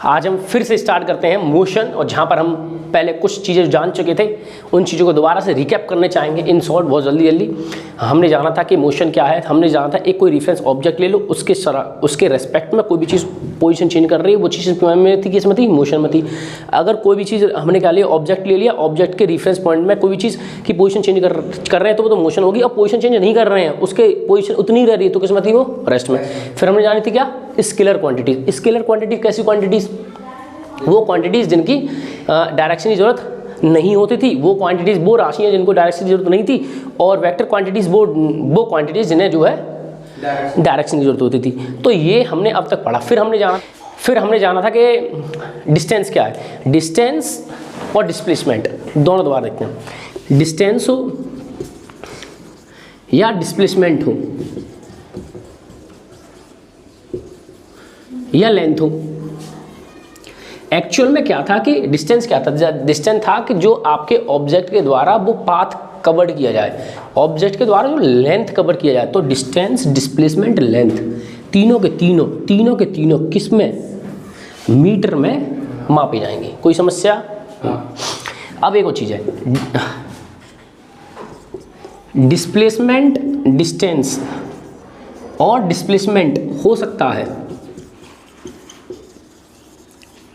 आज हम फिर से स्टार्ट करते हैं मोशन, और जहाँ पर हम पहले कुछ चीज़ें जान चुके थे उन चीज़ों को दोबारा से रिकैप करने चाहेंगे इन शॉर्ट, बहुत जल्दी। हमने जाना था कि मोशन क्या है। हमने जाना था एक कोई रेफरेंस ऑब्जेक्ट ले लो, उसके रेस्पेक्ट में कोई भी चीज़ पोजीशन चेंज कर रही है, वो चीज़ में थी, किस में थी, मोशन में थी। अगर कोई भी चीज़ हमने क्या लिया, ऑब्जेक्ट ले लिया, ऑब्जेक्ट के रेफरेंस पॉइंट में कोई भी चीज़ की पोजीशन चेंज कर रहे हैं तो वो तो मोशन होगी। अब पोजीशन चेंज नहीं कर रहे हैं, उसके पोजीशन उतनी रह रही है तो किस में थी, वो रेस्ट में। फिर हमने जानी थी क्या, स्केलर क्वांटिटीज। स्केलर क्वांटिटी कैसी क्वांटिटीज़, वो क्वांटिटीज़ जिनकी डायरेक्शन की जरूरत नहीं होती थी, वो क्वांटिटीज़, वो राशियाँ जिनको डायरेक्शन की जरूरत नहीं थी, और वेक्टर क्वांटिटीज़ वो क्वांटिटीज़ जिन्हें जो है डायरेक्शन की जरूरत होती थी। तो ये हमने अब तक पढ़ा। फिर हमने जाना था कि डिस्टेंस क्या है। डिस्टेंस और डिस्प्लेसमेंट दोनों दोबारा देखते हैं। डिस्टेंस हो या डिस्प्लेसमेंट हो या लेंथ हो, एक्चुअल में क्या था कि डिस्टेंस क्या था, डिस्टेंस था कि जो आपके ऑब्जेक्ट के द्वारा वो पाथ कवर्ड किया जाए, ऑब्जेक्ट के द्वारा जो लेंथ कवर किया जाए। तो डिस्टेंस, डिस्प्लेसमेंट, लेंथ, तीनों के तीनों किस में, मीटर में मापी जाएंगी। कोई समस्या? अब एक और चीज़ है, डिस्प्लेसमेंट, डिस्टेंस और डिस्प्लेसमेंट हो सकता है।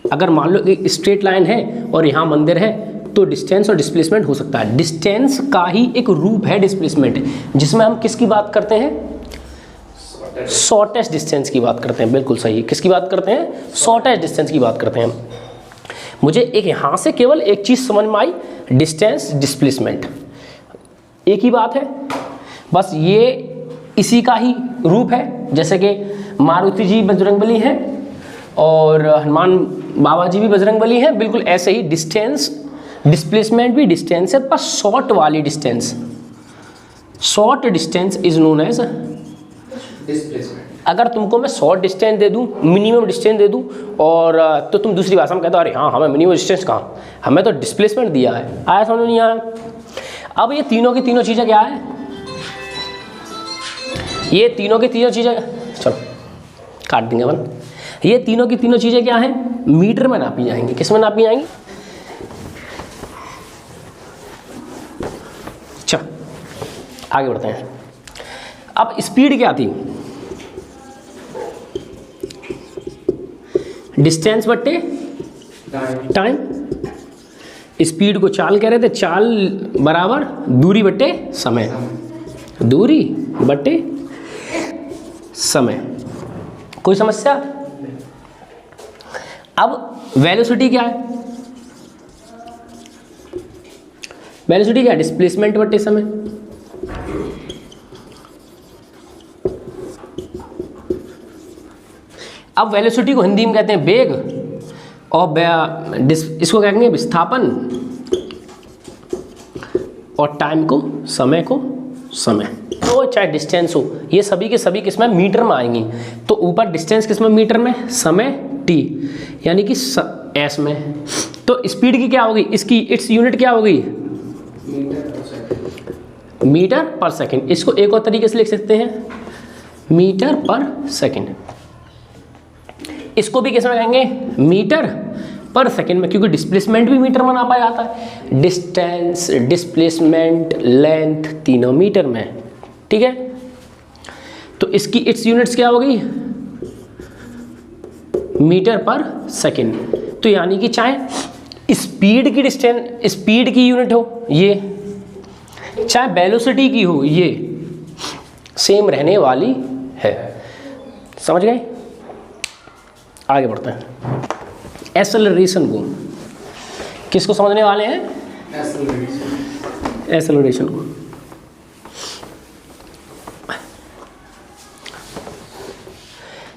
अगर मान लो एक स्ट्रेट लाइन है और यहाँ मंदिर है तो डिस्टेंस और डिस्प्लेसमेंट हो सकता है। डिस्टेंस का ही एक रूप है डिस्प्लेसमेंट, जिसमें हम किसकी बात करते हैं, शॉर्टेस्ट डिस्टेंस की बात करते हैं। बिल्कुल सही, किसकी बात करते हैं, शॉर्टेस्ट डिस्टेंस की बात करते हैं। मुझे एक यहाँ से केवल एक चीज़ समझ में आई, डिस्टेंस, डिस्प्लेसमेंट एक ही बात है, बस ये इसी का ही रूप है। जैसे कि मारुति जी बजरंगबली हैं और हनुमान बाबा जी भी बजरंगबली हैं, बिल्कुल ऐसे ही डिस्टेंस, डिस्प्लेसमेंट भी डिस्टेंस है, पर शॉर्ट वाली distance. Short distance is known as displacement. अगर तुमको मैं शॉर्ट डिस्टेंस दे दूं, मिनिमम डिस्टेंस दे दूं, और तो तुम दूसरी भाषा में कहते हो अरे हाँ हमें मिनिमम डिस्टेंस कहाँ, हमें तो डिस्प्लेसमेंट दिया है। आया समझ नहीं आया? अब ये तीनों की तीनों चीज़ें क्या है, ये तीनों की तीनों चीज़ें, चलो काट देंगे अपन। ये तीनों की तीनों चीज़ें क्या हैं, मीटर में नापी जाएंगी। किस में नापी जाएंगी? चल आगे बढ़ते हैं। अब स्पीड क्या थी, डिस्टेंस बट्टे टाइम। स्पीड को चाल कह रहे थे, चाल बराबर दूरी बट्टे समय, दूरी बट्टे समय। कोई समस्या? अब वेलोसिटी क्या है, वेलोसिटी क्या है, डिस्प्लेसमेंट बट्टे समय। अब वेलोसिटी को हिंदी में कहते हैं वेग, और इसको कहेंगे विस्थापन, और टाइम को, समय को समय। तो चाहे डिस्टेंस हो, ये सभी के सभी किस में, मीटर में आएंगी। तो ऊपर डिस्टेंस किस में, मीटर में, समय टी यानी कि एस में। तो स्पीड की क्या होगी, इसकी इट्स यूनिट क्या होगी, मीटर पर सेकंड। इसको एक और तरीके से लिख सकते हैं, मीटर पर सेकंड। इसको भी किस में कहेंगे, मीटर पर सेकंड में, क्योंकि डिस्प्लेसमेंट भी मीटर में नापा जाता है। डिस्टेंस, डिस्प्लेसमेंट, लेंथ तीनों मीटर में, ठीक है। तो इसकी इट्स यूनिट्स क्या होगी, मीटर पर सेकंड। तो यानी कि चाहे स्पीड की डिस्टेंस, स्पीड की यूनिट हो ये, चाहे वेलोसिटी की हो ये, सेम रहने वाली है। समझ गए? आगे बढ़ते हैं। एक्सेलरेशन को, किसको समझने वाले हैं, एक्सेलरेशन को।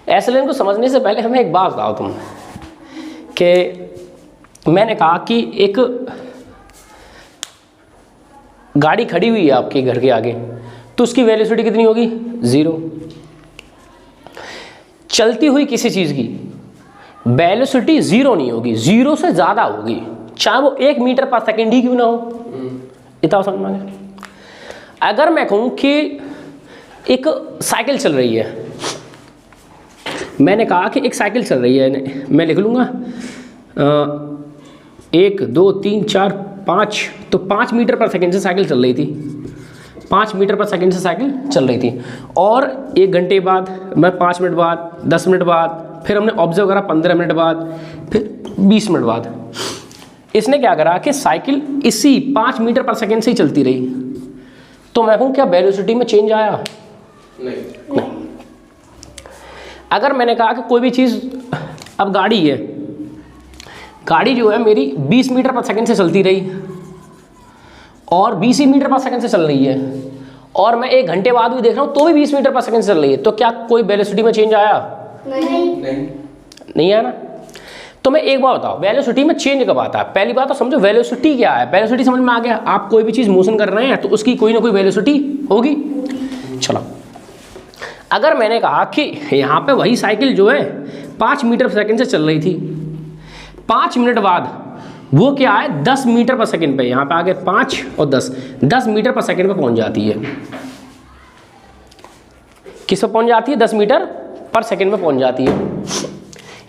एक्सेलरेशन को समझने से पहले हमें एक बात बताओ तुम, कि मैंने कहा कि एक गाड़ी खड़ी हुई है आपके घर के आगे, तो उसकी वेलोसिटी कितनी होगी, 0। चलती हुई किसी चीज़ की वेलोसिटी 0 नहीं होगी, 0 से ज़्यादा होगी, चाहे वो 1 मीटर पर सेकंड ही क्यों ना हो। इतना समझ में? अगर मैं कहूँ कि एक साइकिल चल रही है, मैंने कहा कि एक साइकिल चल रही है, मैं लिख लूँगा 1 2 3 4 5, तो 5 मीटर पर सेकेंड से साइकिल चल रही थी, 5 मीटर पर सेकेंड से साइकिल चल रही थी। और 1 घंटे बाद, मैं 5 मिनट बाद, 10 मिनट बाद, फिर हमने ऑब्जर्व करा 15 मिनट बाद, फिर 20 मिनट बाद। इसने क्या करा कि साइकिल इसी 5 मीटर पर सेकेंड से ही चलती रही। तो मैं कहूँ क्या वेलोसिटी में चेंज आया? नहीं। अगर मैंने कहा कि कोई भी चीज़, अब गाड़ी है, गाड़ी जो है मेरी 20 मीटर पर सेकेंड से चलती रही और 20 ही मीटर पर सेकेंड से चल रही है, और मैं 1 घंटे बाद भी देख रहा हूँ तो भी 20 मीटर पर सेकेंड से चल रही है, तो क्या कोई वेलोसिटी में चेंज आया? नहीं आया ना। तो मैं एक बात बताओ, वेलोसिटी में चेंज कब आता है? पहली बात तो समझो वेलोसिटी क्या है। वेलोसिटी समझ में आ गया? आप कोई भी चीज़ मोशन कर रहे हैं तो उसकी कोई ना कोई वेलोसिटी होगी। चलो, अगर मैंने कहा कि यहाँ पे वही साइकिल जो है 5 मीटर पर सेकेंड से चल रही थी, 5 मिनट बाद वो क्या है 10 मीटर पर सेकेंड पे, यहाँ पे आगे 5 और 10 मीटर पर सेकेंड पे पहुँच जाती है। किस पे पहुँच जाती है? 10 मीटर पर सेकेंड में पहुँच जाती है।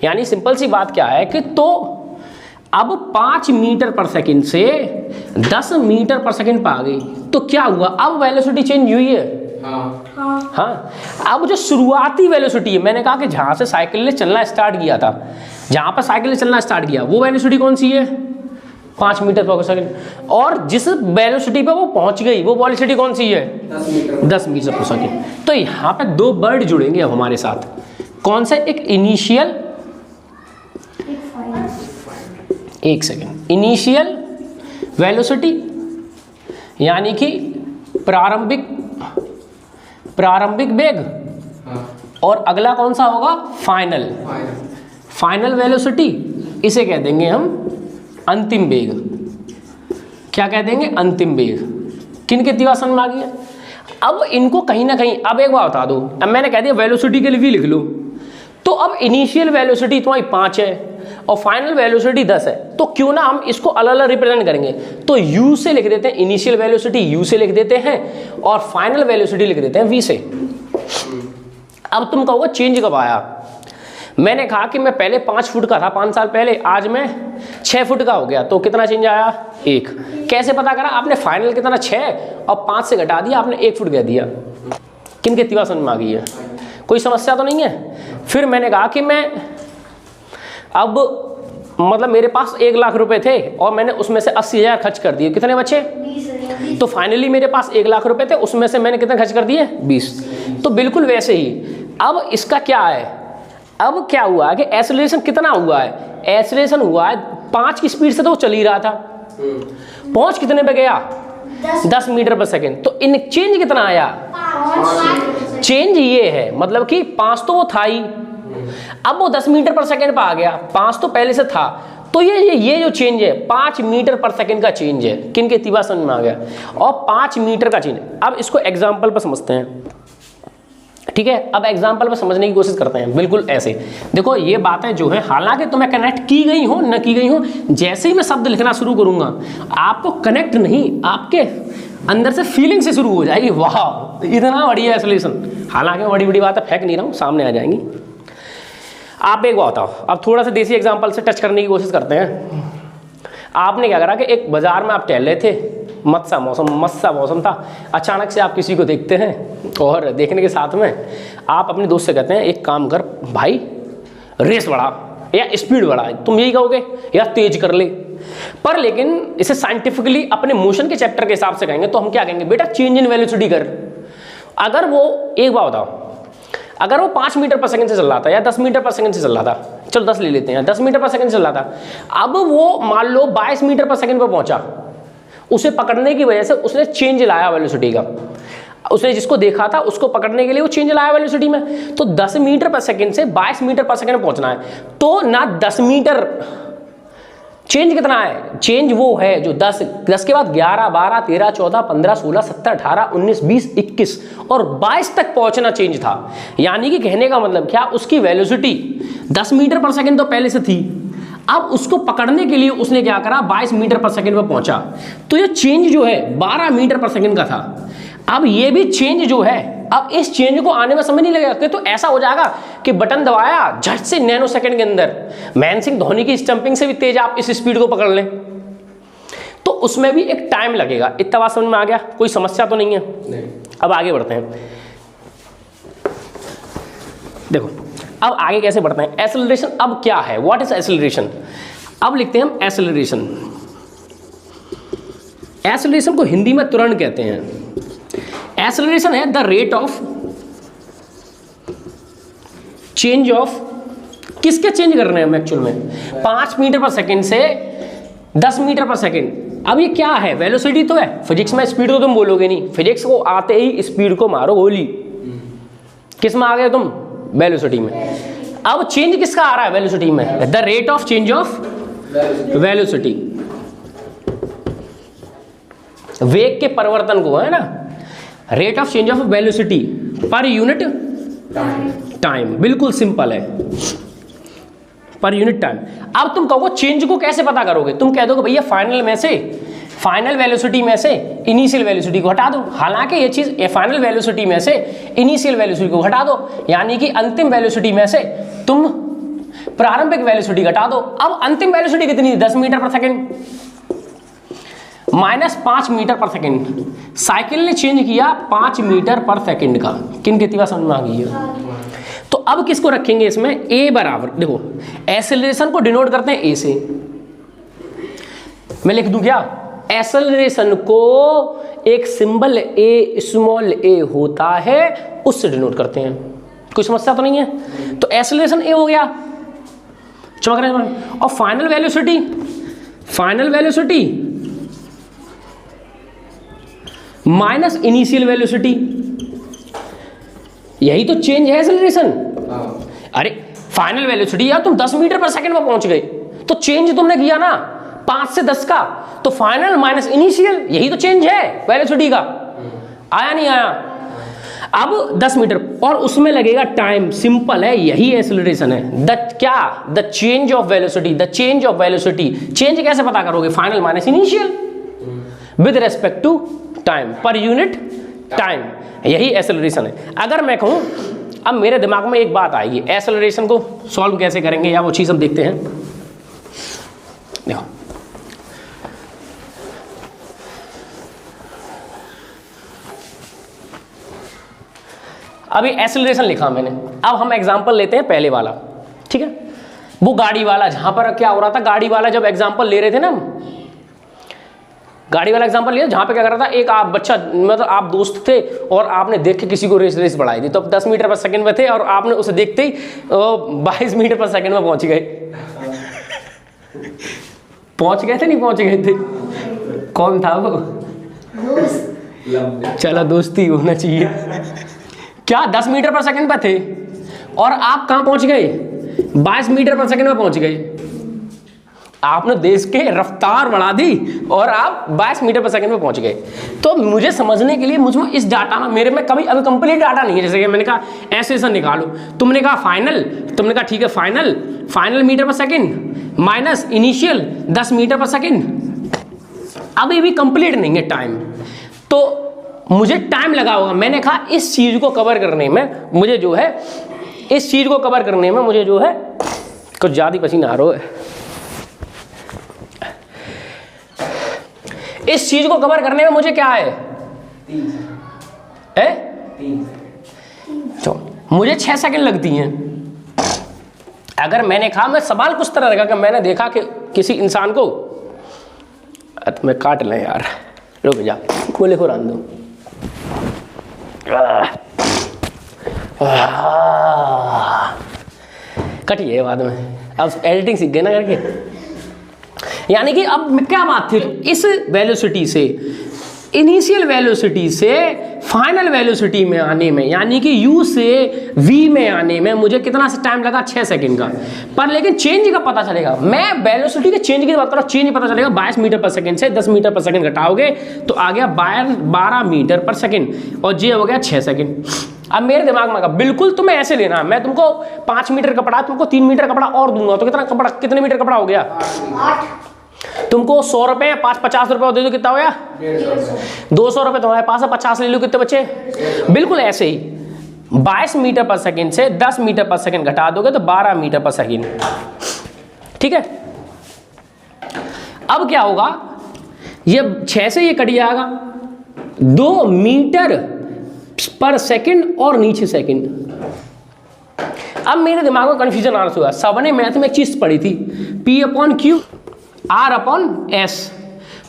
यानी सिंपल सी बात क्या है कि तो अब 5 मीटर पर सेकेंड से 10 मीटर पर सेकेंड पर आ गई, तो क्या हुआ? अब वेलोसिटी चेंज हुई है। हाँ। अब जो शुरुआती वेलोसिटी है, मैंने कहा कि जहाँ से साइकिल ने चलना स्टार्ट किया था, जहाँ पर साइकिल ने चलना स्टार्ट किया, वो वेलोसिटी कौन सी है? 5 मीटर पर सेकेंड। और जिस वेलोसिटी पे वो पहुँच गई, वो वेलोसिटी कौन सी है? 10 मीटर पर सेकेंड। तो यहाँ पे 2 वर्ड जुड़ेंगे अब हमारे साथ। कौन सा? एक इनिशियल, एक सेकेंड, इनिशियल वेलोसिटी यानी कि प्रारंभिक वेग, और अगला कौन सा होगा? Final velocity. इसे कह देंगे हम अंतिम वेग। क्या कह देंगे? अंतिम वेग। किन के दिवा समझ में आ गया? अब इनको कहीं ना कहीं, अब एक बात बता दो, अब मैंने कह दिया वेलोसिटी के लिए भी लिख लो, तो अब इनिशियल वेलोसिटी तुम्हारी 5 है और फाइनल वेलोसिटी 10 है, तो क्यों ना हम इसको अलग अलग रिप्रेजेंट करेंगे। तो u से लिख देते हैं, इनिशियल वेलोसिटी u से लिख देते हैं, और फाइनल वेलोसिटी लिख देते हैं v से। अब तुम कहोगे चेंज कब आया? मैंने कहा कि मैं पहले 5 फुट का था 5 साल पहले, आज मैं 6 फुट का हो गया, तो कितना चेंज आया? 1। कैसे पता करा? आपने फाइनल कितना 6 और 5 से घटा दिया, आपने 1 फुट कह दिया। किन के तिवा समझ में आ गई है? कोई समस्या तो नहीं है? फिर मैंने कहा कि मैं अब मतलब मेरे पास 1 लाख रुपए थे और मैंने उसमें से 80,000 खर्च कर दिए, कितने बचे? 20। तो फाइनली मेरे पास 1 लाख रुपए थे, उसमें से मैंने कितने खर्च कर दिए? 20। तो बिल्कुल वैसे ही अब इसका क्या है? अब क्या हुआ है कि एक्सेलरेशन कितना हुआ है? एक्सेलरेशन हुआ है 5 की स्पीड से, तो वो चल ही रहा था, पहुंच कितने पे गया? 10 मीटर पर सेकेंड। तो इन चेंज कितना आया? चेंज ये है, मतलब कि 5 तो वो था ही, अब वो 10 मीटर पर सेकेंड पर आ गया, 5 तो पहले से था। तो ये जो चेंज है 5 मीटर पर सेकेंड का चेंज है। किन के तिवा समझ में आ गया? और 5 मीटर का चेंज। अब इसको एग्जाम्पल पर समझते हैं, ठीक है? अब एग्जाम्पल पर समझने की कोशिश करते हैं। बिल्कुल ऐसे देखो, ये बातें जो है हालांकि तुम्हें कनेक्ट की गई हो न की गई हो, जैसे ही मैं शब्द लिखना शुरू करूंगा आपको कनेक्ट नहीं, आपके अंदर से फीलिंग से शुरू हो जाएगी। वाह इतना बढ़िया एक्सेलरेशन। हालांकि बड़ी बड़ी बातें फेंक नहीं रहा हूँ, सामने आ जाएंगी। आप एक बात बताओ, अब थोड़ा सा देसी एग्जाम्पल से टच करने की कोशिश करते हैं। आपने क्या करा कि एक बाजार में आप टहल रहे थे, मस्त सा मौसम था, अचानक से आप किसी को देखते हैं और देखने के साथ में आप अपने दोस्त से कहते हैं एक काम कर भाई, रेस बढ़ा या स्पीड बढ़ा। तुम यही कहोगे या तेज कर ले, पर लेकिन इसे साइंटिफिकली अपने मोशन के चैप्टर के हिसाब से कहेंगे तो हम क्या कहेंगे? बेटा चेंज इन वेलोसिटी कर। अगर वो, एक बात बताओ, अगर वो 5 मीटर पर सेकंड से चल रहा था या 10 मीटर पर सेकंड से चल रहा था, चलो 10 ले लेते हैं, 10 मीटर पर सेकंड से चल रहा था, अब वो मान लो 22 मीटर पर सेकंड पर पहुंचा, उसे पकड़ने की वजह से उसने चेंज लाया वेलोसिटी का। उसने जिसको देखा था उसको पकड़ने के लिए वो चेंज लाया वेलोसिटी में। तो 10 मीटर पर सेकंड से 22 मीटर पर सेकंड पहुंचना है, तो ना 10 मीटर चेंज कितना है? चेंज वो है जो 10 के बाद 11, 12, 13, 14, 15, 16, 17, 18, 19, 20, 21 और 22 तक पहुंचना चेंज था। यानी कि कहने का मतलब क्या, उसकी वेलोसिटी 10 मीटर पर सेकंड तो पहले से थी, अब उसको पकड़ने के लिए उसने क्या करा? 22 मीटर पर सेकंड पर पहुंचा। तो ये चेंज जो है 12 मीटर पर सेकंड का था। अब ये भी चेंज जो है अब इस चेंज को आने में समय नहीं लगेगा, कि तो ऐसा हो जाएगा कि बटन दबाया झट से नैनो सेकंड के अंदर महेंद्र सिंह धोनी की स्टंपिंग से भी तेज आप इस स्पीड को पकड़ लें, तो उसमें भी एक टाइम लगेगा। इतना बात समझ में आ गया? कोई समस्या तो नहीं है? नहीं। अब आगे बढ़ते हैं, देखो अब आगे कैसे बढ़ते हैं। एक्सेलरेशन अब क्या है, व्हाट इज एक्सेलरेशन? अब लिखते हैं हम एक्सेलरेशन। एक्सेलरेशन को हिंदी में त्वरण कहते हैं। एक्सेलरेशन है the rate of change of, किसके चेंज कर रहे हैं हम एक्चुअल में, 5 मीटर पर सेकेंड से 10 मीटर पर सेकेंड। अब ये क्या है, वेलोसिटी तो है, फिजिक्स में स्पीड तो तुम बोलोगे नहीं, फिजिक्स को आते ही स्पीड को मारो गोली, किस में आ गए तुम, वेलोसिटी में। अब चेंज किसका आ रहा है वेलोसिटी में, the rate of change of velocity, वेग के परिवर्तन को, है ना, rate of change of velocity पर यूनिट टाइम, बिल्कुल सिंपल है, पर यूनिट टाइम। अब तुम कहो चेंज को कैसे पता करोगे, तुम कह दोगे भैया फाइनल वेलोसिटी में से इनिशियल वेलोसिटी को हटा दो। हालांकि ये चीज फाइनल वेलोसिटी में से इनिशियल वेलोसिटी को हटा दो, यानी कि अंतिम वेलोसिटी में से तुम प्रारंभिक वेलोसिटी घटा दो। अब अंतिम वेलोसिटी कितनी, 10 मीटर पर सेकेंड माइनस 5 मीटर पर सेकेंड। साइकिल ने चेंज किया 5 मीटर पर सेकेंड का, किन कितनी बात समझ में आ गई है? तो अब किसको रखेंगे इसमें, ए बराबर, देखो एक्सेलरेशन को डिनोट करते हैं ए से, मैं लिख दूं क्या, एक्सेलरेशन को एक सिंबल ए, स्मॉल ए होता है, उससे डिनोट करते हैं। कोई समस्या तो नहीं है? तो एक्सेलरेशन ए हो गया, चमक रहे हैं। और final velocity minus initial velocity, यही तो चेंज है एक्सेलरेशन। अरे फाइनल वेलोसिटी यार तुम 10 मीटर पर सेकंड में पहुंच गए, तो चेंज तुमने किया ना 5 से 10 का, तो फाइनल माइनस इनिशियल, यही तो चेंज है वेलोसिटी का। आया नहीं आया? अब 10 मीटर और उसमें लगेगा टाइम, सिंपल है, यही एक्सेलरेशन है। The change of velocity, change कैसे पता करोगे, final minus initial with respect to time, per unit time, यही एक्सेलरेशन है। अगर मैं कहूं, अब मेरे दिमाग में एक बात आएगी, एक्सेलरेशन को सॉल्व कैसे करेंगे, या वो चीज हम देखते हैं। देखो अभी एक्सेलरेशन लिखा मैंने, अब हम एग्जांपल लेते हैं पहले वाला, ठीक है, वो गाड़ी वाला, जहां पर क्या हो रहा था, गाड़ी वाला जब एग्जांपल ले रहे थे ना, गाड़ी वाला एग्जांपल लिया, जहां पे क्या कर रहा था, एक आप बच्चा, मतलब आप दोस्त थे और आपने देख के किसी को रेस बढ़ाई थी, तो अब 10 मीटर पर सेकंड में थे और आपने उसे देखते ही 22 मीटर पर सेकंड में पहुंच गए। पहुंच गए थे, नहीं पहुंच गए थे? कौन था वो? चलो दोस्ती होना चाहिए। क्या 10 मीटर पर सेकंड पर थे और आप कहां पहुंच गए, 22 मीटर पर सेकंड में पहुंच गए। आपने देश के रफ्तार बढ़ा दी और आप 22 मीटर पर सेकंड में पहुंच गए। तो मुझे समझने के लिए मुझमें इस डाटा में, मेरे में कभी अभी कंप्लीट डाटा नहीं है, जैसे कि मैंने कहा ऐसे निकालो, तुमने कहा फाइनल, तुमने कहा ठीक है फाइनल मीटर पर सेकंड माइनस इनिशियल 10 मीटर पर सेकंड, अभी भी कंप्लीट नहीं है टाइम, तो मुझे टाइम लगा होगा। मैंने कहा इस चीज को कवर करने में मुझे जो है, इस चीज को कवर करने में मुझे जो है कुछ ज्यादा पसीना आ रहा है, इस चीज को कवर करने में मुझे क्या है, 3 तो मुझे 6 सेकंड लगती हैं। अगर मैंने कहा, मैं सवाल कुछ तरह रखा कि मैंने देखा कि किसी इंसान को, मैं काट लें यार, रुक जा, बोले को रान दो, कटिए बाद में, अब एडिटिंग सीख गए ना करके। यानी कि अब क्या बात थी, इस वेलोसिटी से, इनिशियल वेलोसिटी से फाइनल वेलोसिटी में आने में, यानी कि u से v में आने में मुझे कितना सा टाइम लगा, 6 सेकंड का। पर लेकिन चेंज का पता चलेगा, मैं वेलोसिटी के चेंज की बात कर रहा हूँ, चेंज पता चलेगा 22 मीटर पर सेकंड से 10 मीटर पर सेकंड घटाओगे तो आ गया 12 मीटर पर सेकंड, और ये हो गया 6 सेकंड। अब मेरे दिमाग में बिल्कुल तुम्हें ऐसे लेना है, मैं तुमको 5 मीटर कपड़ा, तुमको 3 मीटर कपड़ा और दूंगा, तो कितना मीटर कपड़ा हो गया, 8। तुमको 100 रुपये 50 रुपये दे दो, कितना हो गया 200 रुपये तुम्हारे पास है, 50 ले लो, कितने बचे? बिल्कुल ऐसे ही 22 मीटर पर सेकंड से 10 मीटर पर सेकंड घटा दोगे तो 12 मीटर पर सेकंड। ठीक है, अब क्या होगा, ये 6 से ये कट जाएगा, 2 मीटर पर सेकंड और नीचे सेकंड। अब मेरे दिमाग में कंफ्यूजन आना शुरू हुआ। सबने मैथ में एक चीज पढ़ी थी, P/Q R/S,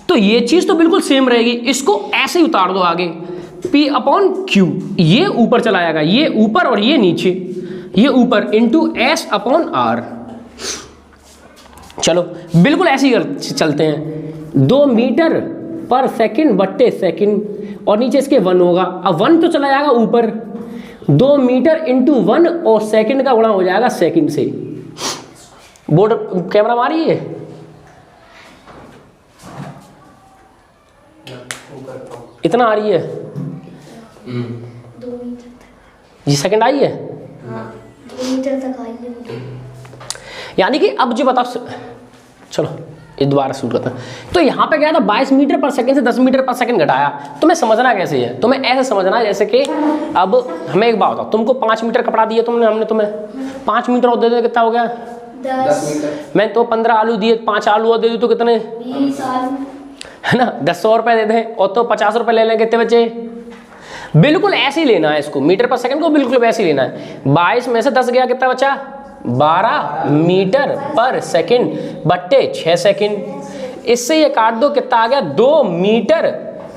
तो ये चीज तो बिल्कुल सेम रहेगी, इसको ऐसे ही उतार दो आगे, P/Q, ये ऊपर चला जाएगा, ये ऊपर और ये नीचे, ये ऊपर इंटू S/R। चलो बिल्कुल ऐसे ही चलते हैं, 2 मीटर पर सेकंड बट्टे सेकंड और नीचे इसके 1 होगा। अब 1 तो चला जाएगा ऊपर, 2 मीटर इंटू 1 और सेकंड का गुणा हो जाएगा सेकंड से। बोर्ड कैमरा मारी है, इतना आ रही है, 2 मीटर ये सेकंड आई है, 2 मीटर तक आई है। यानी कि अब जो बताओ, चलो ये दोबारा शुरू करता है। तो यहाँ पे क्या था, 22 मीटर पर सेकंड से 10 मीटर पर सेकंड घटाया। तुम्हें समझना कैसे है, तुम्हें ऐसे समझना है जैसे कि अब हमें एक बात बताओ, तुमको 5 मीटर कपड़ा दिया तुमने, हमने तुम्हें 5 मीटर और दे दे, कितना हो गया 10 मीटर। मैं तो 15 आलू दिए, 5 आलू और दे दूँ तो कितने, 20 आलू, है ना, 100 रुपये दे दें और तो 50 रुपये ले लें, कितने बचे? बिल्कुल ऐसे ही लेना है इसको, मीटर पर सेकंड को बिल्कुल वैसे ही लेना है। 22 में से 10 गया, कितना बचा? 12 मीटर पर सेकंड बट्टे 6 सेकंड। इससे ये काट दो, कितना आ गया? 2 मीटर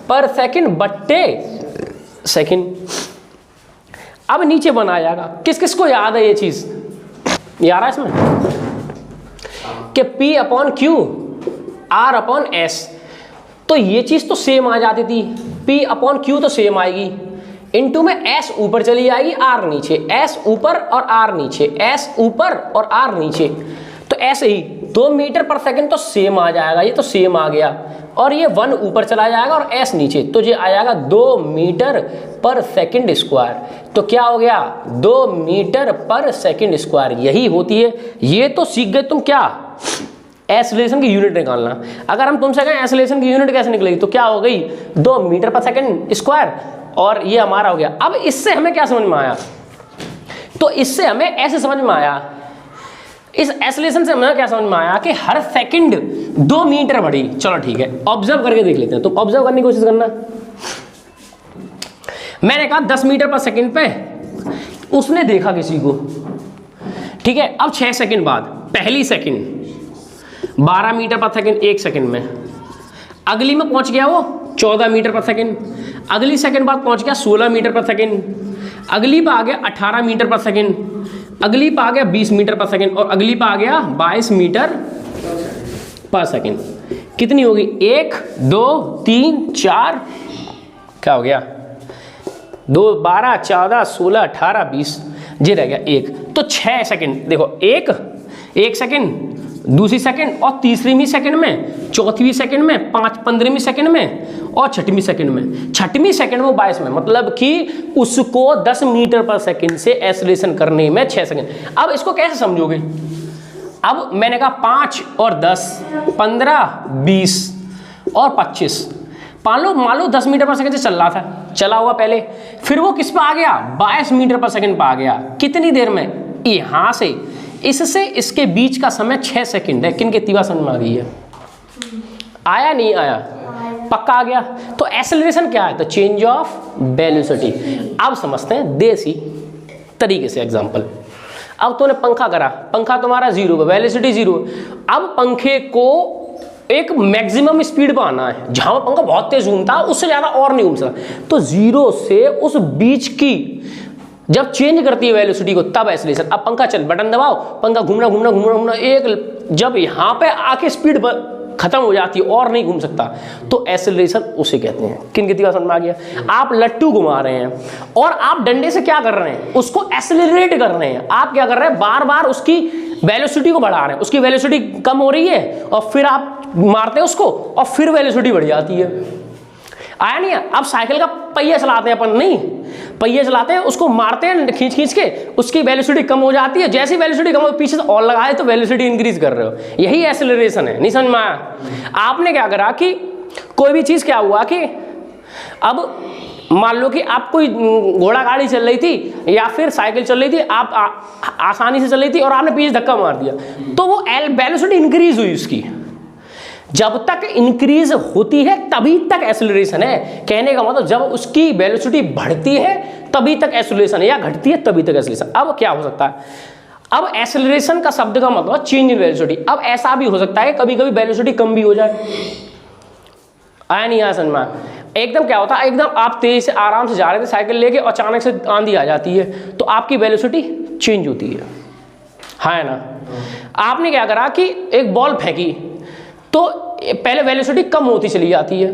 पर सेकंड बट्टे सेकंड। अब नीचे बना जाएगा, किस किस को याद है ये चीज, याद है इसमें कि P/Q R/S, तो ये चीज तो सेम आ जाती थी, P/Q तो सेम आएगी, इनटू में S ऊपर चली जाएगी, R नीचे, S ऊपर और R नीचे, S ऊपर और R नीचे। तो ऐसे ही 2 मीटर पर सेकंड तो सेम आ जाएगा, ये तो सेम आ गया, और ये 1 ऊपर चला जाएगा और S नीचे, तो ये आ जाएगा 2 मीटर पर सेकंड स्क्वायर। तो क्या हो गया? 2 मीटर पर सेकंड स्क्वायर, यही होती है। ये तो सीख गए तुम क्या, एक्सेलरेशन की यूनिट निकालना। अगर हम तुमसे कहें एक्सेलरेशन की यूनिट कैसे निकलेगी, तो क्या हो गई? 2 मीटर पर सेकंड स्क्वायर, और ये हमारा हो गया। अब इससे हमें क्या समझ में आया, तो इससे हमें ऐसे समझ में आया, इस एक्सेलरेशन से हमें क्या समझ में आया कि हर सेकंड 2 मीटर बढ़ी। चलो ठीक है, ऑब्जर्व करके देख लेते हैं, तो ऑब्जर्व करने की कोशिश करना। मैंने कहा 10 मीटर पर सेकंड पे उसने देखा किसी को, ठीक है। अब 6 सेकंड बाद पहली सेकंड 12 मीटर पर सेकंड 1 सेकंड में, अगली में पहुंच गया वो 14 मीटर पर सेकंड, अगली सेकंड बाद पहुंच गया 16 मीटर पर सेकंड, अगली पर आ गया 18 मीटर पर सेकंड, अगली पर आ गया 20 मीटर पर सेकंड, और अगली पर आ गया 22 मीटर पर सेकंड। कितनी होगी? 1 2 3 4, क्या हो गया? 2 12 14 16 18 20, ये रह गया 1। तो 6 सेकंड देखो, 1 सेकंड, दूसरी सेकंड और तीसरीवीं सेकंड में, चौथीवीं सेकंड में, 15वीं सेकंड में और 6वीं सेकंड में। 6वीं सेकंड में 22 में, मतलब कि उसको 10 मीटर पर सेकंड से एक्सेलरेशन करने में 6 सेकंड। अब इसको कैसे समझोगे? अब मैंने कहा 5 और 10 15 20 और 25, मान लो 10 मीटर पर सेकंड से चल रहा था, चला हुआ पहले, फिर वो किस पर आ गया? 22 मीटर पर सेकंड पर आ गया। कितनी देर में? यहां से इससे इसके बीच का समय 6 सेकंड है। किन कितनी बार समझ में आ गई है? आया नहीं आया? पक्का आ गया। तो एक्सेलरेशन क्या है? तो चेंज ऑफ वेलोसिटी। अब समझते हैं देसी तरीके से एग्जांपल। अब तूने पंखा करा, पंखा तुम्हारा 0 है, वेलोसिटी 0। अब पंखे को एक मैक्सिमम स्पीड पर आना है, जहां पंखा बहुत तेज घूमता है उससे ज्यादा और नहीं घूम सकता। तो 0 से उस बीच की जब चेंज करती है वेलोसिटी को, तब एक्सेलरेशन। अब पंखा चल, बटन दबाओ, पंखा घूमना, एक जब यहाँ पे आके स्पीड खत्म हो जाती है और नहीं घूम सकता, तो एक्सेलरेशन उसे कहते हैं। किन कितनी बात समझ में आ गया? आप लट्टू घुमा रहे हैं और आप डंडे से क्या कर रहे हैं? उसको एक्सेलरेट कर रहे हैं। आप क्या कर रहे हैं? बार बार उसकी वेलोसिटी को बढ़ा रहे हैं। उसकी वेलोसिटी कम हो रही है और फिर आप मारते हैं उसको और फिर वेलोसिटी बढ़ जाती है। आया नहीं है? अब साइकिल का पहिया चलाते हैं अपन, नहीं, पहिए चलाते हैं, उसको मारते हैं खींच खींच के, उसकी वेलोसिटी कम हो जाती है, जैसी वेलोसिटी कम हो पीछे से और लगाए तो वेलोसिटी इंक्रीज कर रहे हो, यही एक्सेलरेशन है। नहीं समझ में आया? आपने क्या करा कि कोई भी चीज़ क्या हुआ कि अब मान लो कि आप कोई घोड़ा गाड़ी चल रही थी या फिर साइकिल चल रही थी, आप आसानी से चल रही थी और आपने पीछे धक्का मार दिया, तो वो वेलोसिटी इंक्रीज हुई उसकी। जब तक इंक्रीज होती है तभी तक एक्सेलरेशन है। कहने का मतलब जब उसकी वेलोसिटी बढ़ती है तभी तक एक्सेलरेशन है, या घटती है तभी तक एक्सेलरेशन। अब क्या हो सकता है, अब एक्सेलरेशन का शब्द का मतलब चेंज इन वेलोसिटी। अब ऐसा भी हो सकता है कभी कभी वेलोसिटी कम भी हो जाए। आया नहीं आया समझ में? एकदम क्या होता है, एकदम आप तेज से आराम से जा रहे थे साइकिल लेके और अचानक से आंधी आ जाती है तो आपकी वेलोसिटी चेंज होती है, हाँ ना? आपने क्या करा कि एक बॉल फेंकी तो पहले वेलोसिटी कम होती चली जाती है,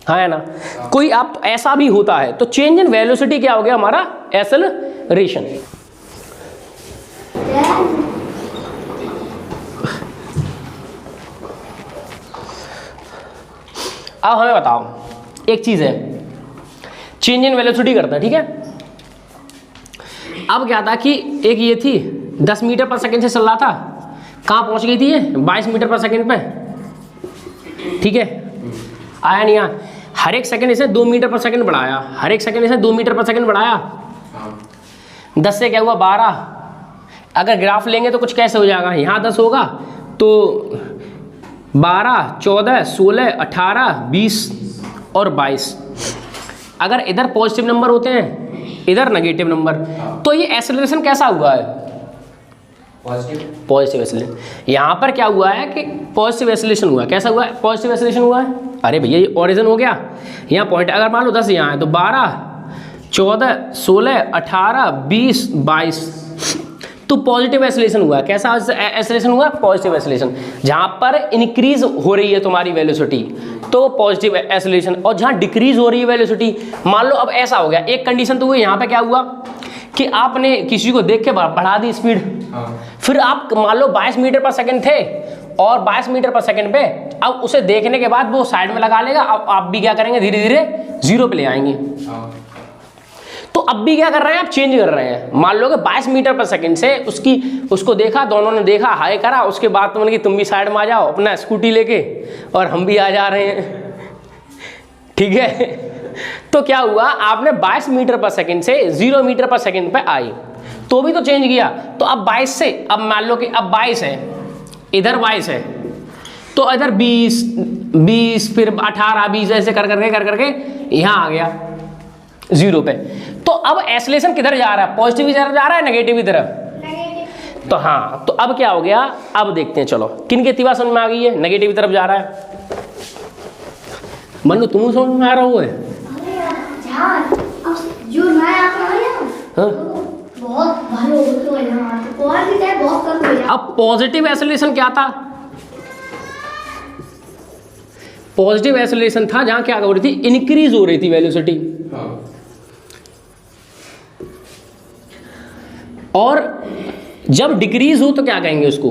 हाँ ना? कोई आप ऐसा भी होता है तो चेंज इन वेलोसिटी क्या हो गया हमारा, एक्सेलरेशन। अब हमें बताओ एक चीज है, चेंज इन वेलोसिटी करते हैं, ठीक है? अब क्या था कि एक ये थी 10 मीटर पर सेकंड से चल रहा था, कहाँ पहुंच गई थी ये 22 मीटर पर सेकंड पे, ठीक है? आया नहीं आया? हर एक सेकंड इसे 2 मीटर पर सेकंड बढ़ाया, हर एक सेकंड इसे 2 मीटर पर सेकंड बढ़ाया, 10 से क्या हुआ 12। अगर ग्राफ लेंगे तो कुछ कैसे हो जाएगा, यहाँ 10 होगा तो 12, 14, 16, 18, 20 और 22। अगर इधर पॉजिटिव नंबर होते हैं इधर नेगेटिव नंबर, तो ये एक्सेलरेशन कैसा हुआ है, पॉजिटिव एक्सेलरेशन। यहाँ पर क्या हुआ है कि पॉजिटिव एक्सेलरेशन हुआ, कैसा हुआ है, पॉजिटिव एक्सेलरेशन हुआ है। अरे भैया ये ओरिजिन हो गया, यहाँ पॉइंट अगर मान लो 10 यहाँ है तो 12, 14, 16, 18, 20, 22 तो पॉजिटिव एक्सेलरेशन हुआ। कैसा एक्सेलरेशन हुआ, पॉजिटिव एक्सेलरेशन। जहाँ पर इंक्रीज हो रही है तुम्हारी वेलोसिटी तो पॉजिटिव एक्सेलरेशन, और जहाँ डिक्रीज हो रही है वेलोसिटी, मान लो अब ऐसा हो गया, एक कंडीशन तो हुई, यहाँ पे क्या हुआ कि आपने किसी को देख के बढ़ा दी स्पीड, फिर आप मान लो 22 मीटर पर सेकंड थे और 22 मीटर पर सेकंड पे, अब उसे देखने के बाद वो साइड में लगा लेगा, अब आप भी क्या करेंगे, धीरे धीरे 0 पे ले आएंगे। तो अब भी क्या कर रहे हैं, आप चेंज कर रहे हैं। मान लो कि 22 मीटर पर सेकंड से उसको देखा, दोनों ने देखा, हाई करा, उसके बाद तुमने कि तुम भी साइड में आ जाओ अपना स्कूटी लेके और हम भी आ जा रहे हैं, ठीक है? तो क्या हुआ, आपने 22 मीटर पर सेकंड से 0 मीटर पर सेकंड पे आई तो भी तो चेंज किया। तो अब 22 से, अब मान लो कि अब 22 है, इधर 22 है तो इधर 20 फिर 18 20 ऐसे कर करके यहाँ आ गया 0 पे। तो अब एक्सेलरेशन किधर जा रहा है, पॉजिटिव की तरफ जा रहा है, नेगेटिव की तरफ? तो हाँ, तो अब क्या हो गया, अब देखते हैं, चलो किन के तिवा समझ में आ गई है, नेगेटिव की तरफ जा रहा है। मनु तुम समझ में आ रहा हो है? जो नया आता है हाँ? बहुत भारी हो यहाँ तो और भी टाइम बहुत कम हो जाता। अब पॉजिटिव एक्सेलरेशन क्या था, पॉजिटिव एक्सेलरेशन था जहां क्या हो रही थी, इंक्रीज हो रही थी वेलोसिटी। और जब डिक्रीज हो तो क्या कहेंगे उसको,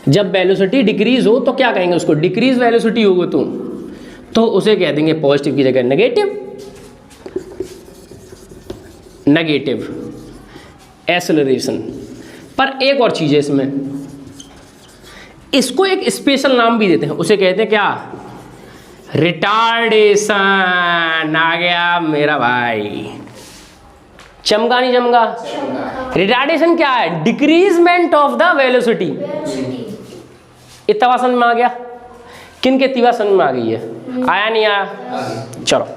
जब वेलोसिटी डिक्रीज हो तो क्या कहेंगे उसको, डिक्रीज वेलोसिटी होगी तो उसे कह देंगे पॉजिटिव की जगह नेगेटिव एक्सेलरेशन। पर एक और चीज़ है इसमें, इसको एक स्पेशल नाम भी देते हैं, उसे कहते हैं क्या, रिटार्डेशन। आ गया मेरा भाई, चमका नहीं चमका? रिटार्डेशन क्या है, डिक्रीजमेंट ऑफ द वेलोसिटी। इतना समझ में आ गया? किन के तिवा समझ में आ गई है, आया नहीं आया? चलो,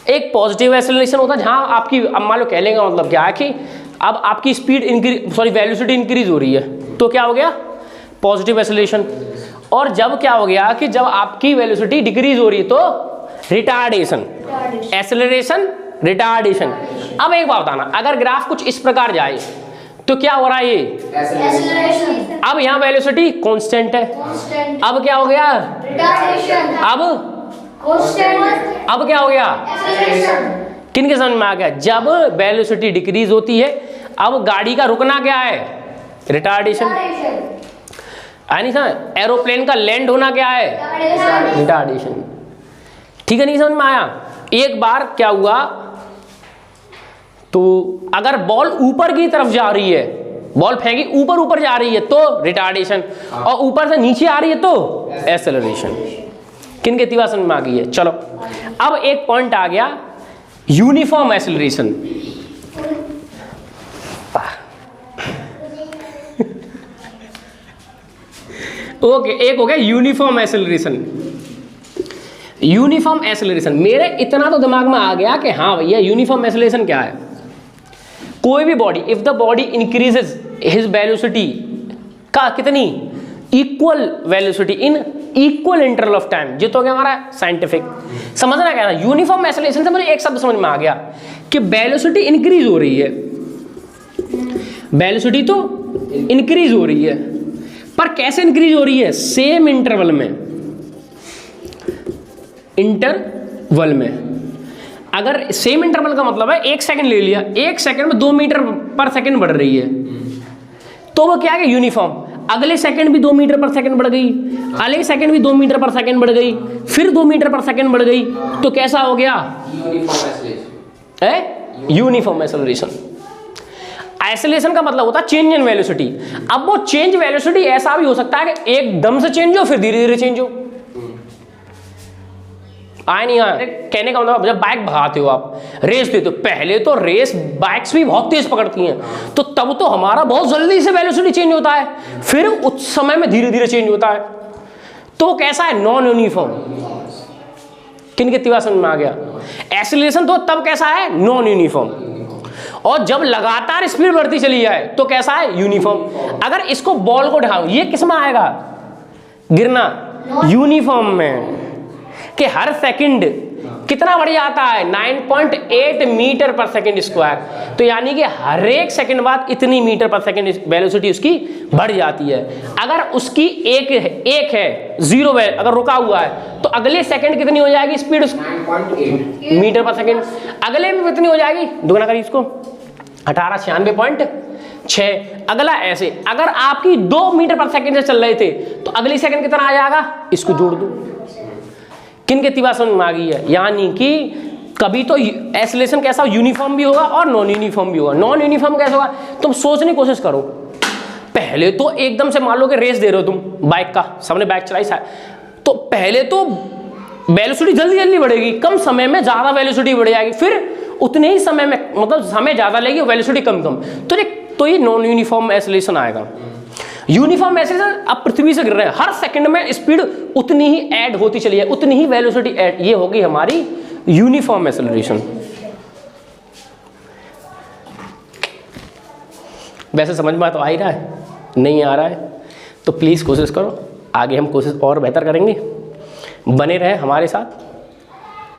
एक पॉजिटिव एक्सेलरेशन होता है जहां आपकी, अब मान लो कहने का मतलब क्या है कि अब आपकी स्पीड वेलोसिटी इंक्रीज हो रही है तो क्या हो गया, पॉजिटिव एक्सेलरेशन। और जब क्या हो गया कि जब आपकी वेलोसिटी डिक्रीज हो रही है तो रिटार्डेशन, एक्सेलरेशन रिटार्डेशन। अब एक बात बताना, अगर ग्राफ कुछ इस प्रकार जाए तो क्या हो रहा है, ये एक्सेलरेशन। अब यहाँ वेलोसिटी कांस्टेंट है, अब क्या हो गया, रिटार्डेशन। अब कांस्टेंट। अब क्या हो गया, एक्सेलरेशन। किन के समझ में आ गया, जब वेलोसिटी डिक्रीज होती है अब गाड़ी का रुकना क्या है, रिटार्डेशन। नहीं समझ, एरोप्लेन का लैंड होना क्या है, रिटार्डेशन। ठीक है, नहीं समझ में आया? एक बार क्या हुआ तो अगर बॉल ऊपर की तरफ जा रही है, बॉल फेंकी ऊपर ऊपर जा रही है तो रिटार्डेशन, और ऊपर से नीचे आ रही है तो एक्सेलरेशन। किन के तीसरा समझ में आ गई है? चलो अब एक पॉइंट आ गया यूनिफॉर्म एक्सेलरेशन। ओके, एक हो गया यूनिफॉर्म एक्सेलरेशन। यूनिफॉर्म एक्सेलरेशन मेरे इतना तो दिमाग में आ गया कि हाँ भैया यूनिफॉर्म एक्सेलरेशन क्या है। कोई भी body, if the body increases his velocity का कितनी equal velocity in equal interval of time, ये तो हो गया हमारा साइंटिफिक। समझना क्या है यूनिफॉर्म एक्सेलरेशन से मुझे एक शब्द समझ में आ गया कि वेलोसिटी इंक्रीज हो रही है, वेलोसिटी तो इंक्रीज हो रही है, पर कैसे इंक्रीज हो रही है? सेम इंटरवल में, इंटरवल में। अगर सेम इंटरवल का मतलब है 1 सेकंड ले लिया, 1 सेकंड में 2 मीटर पर सेकंड बढ़ रही है, तो वो क्या है? यूनिफॉर्म। अगले सेकंड भी 2 मीटर पर सेकंड बढ़ गई, अगले सेकंड भी 2 मीटर पर सेकंड बढ़ गई, फिर 2 मीटर पर सेकंड बढ़ गई, तो कैसा हो गया? Uniform acceleration. एक्सेलरेशन का मतलब होता है चेंज इन वेलोसिटी। अब वो चेंज वेलोसिटी ऐसा भी हो सकता है कि एकदम से चेंज हो फिर धीरे धीरे चेंज हो। आए नहीं आए? कहने का मतलब जब बाइक भगाते हो आप, रेस देते हो, पहले तो रेस बाइक्स भी बहुत तेज पकड़ती हैं, तो तब तो हमारा बहुत जल्दी से वेलोसिटी चेंज होता है, फिर उस समय में धीरे धीरे चेंज होता है। तो कैसा है? Non uniform. किन के तीसरा समझ में आ गया? एक्सेलरेशन तो तब कैसा है? Non uniform. और जब लगातार स्पीड बढ़ती चली जाए तो कैसा है? यूनिफॉर्म। अगर इसको बॉल को ढाऊं, ये किस में आएगा? गिरना। यूनिफॉर्म में कि हर सेकंड कितना बढ़ जाता है? 9.8 मीटर पर सेकंड स्क्वायर। तो यानी कि हर एक सेकंड बाद इतनी मीटर पर सेकंड वेलोसिटी उसकी बढ़ जाती है। अगर उसकी एक है जीरो अगर रुका हुआ है तो अगले सेकंड कितनी हो जाएगी स्पीड? 9.8 मीटर पर सेकंड। अगले में कितनी हो जाएगी? दुगना करिए इसको, 1896.6। अगला ऐसे, अगर आपकी 2 मीटर पर सेकंड से चल रहे थे तो अगली सेकंड कितना आ जाएगा? इसको जोड़ दो। किन के तीसरा समझ में आ गई है? यानी कि कभी तो एक्सेलरेशन कैसा यूनिफॉर्म भी होगा और नॉन यूनिफॉर्म भी होगा। नॉन यूनिफॉर्म कैसा होगा? तुम सोचने की कोशिश करो, पहले तो एकदम से मान लो कि रेस दे रहे हो तुम बाइक का, सबने बाइक चलाई, तो पहले तो वेलोसिटी जल्दी जल्दी बढ़ेगी, कम समय में ज्यादा वेलोसिटी बढ़ जाएगी, फिर उतने ही समय में मतलब समय ज्यादा लगेगी, वेलोसिटी कम कम, तो ये नॉन यूनिफॉर्म एक्सेलरेशन आएगा। यूनिफॉर्म एक्सेलरेशन अब पृथ्वी से गिर रहे हैं, हर सेकंड में स्पीड उतनी ही ऐड होती चली है, उतनी ही वेलोसिटी ऐड, ये होगी हमारी यूनिफॉर्म एक्सेलरेशन। वैसे समझ में तो आ ही रहा है? नहीं आ रहा है तो प्लीज़ कोशिश करो, आगे हम कोशिश और बेहतर करेंगे। बने रहे हमारे साथ।